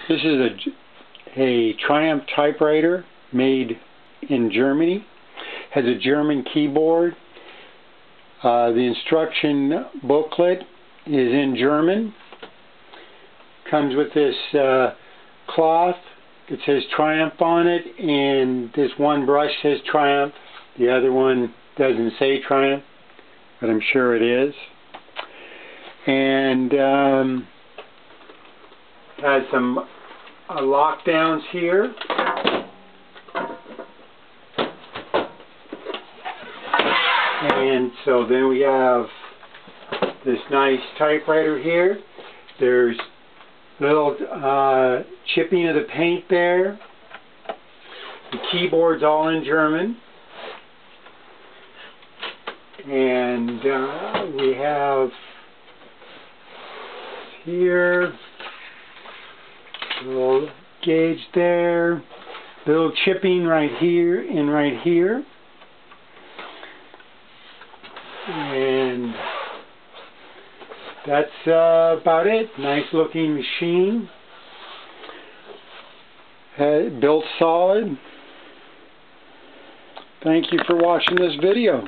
This is a Triumph typewriter made in Germany. Has a German keyboard. The instruction booklet is in German. Comes with this cloth. It says Triumph on it, and this one brush says Triumph. The other one doesn't say Triumph, but I'm sure it is. And has some lockdowns here. And so then we have this nice typewriter here. There's little chipping of the paint there. The keyboard's all in German. And we have here a little gauge there, little chipping right here and right here. And that's about it. Nice looking machine. Built solid. Thank you for watching this video.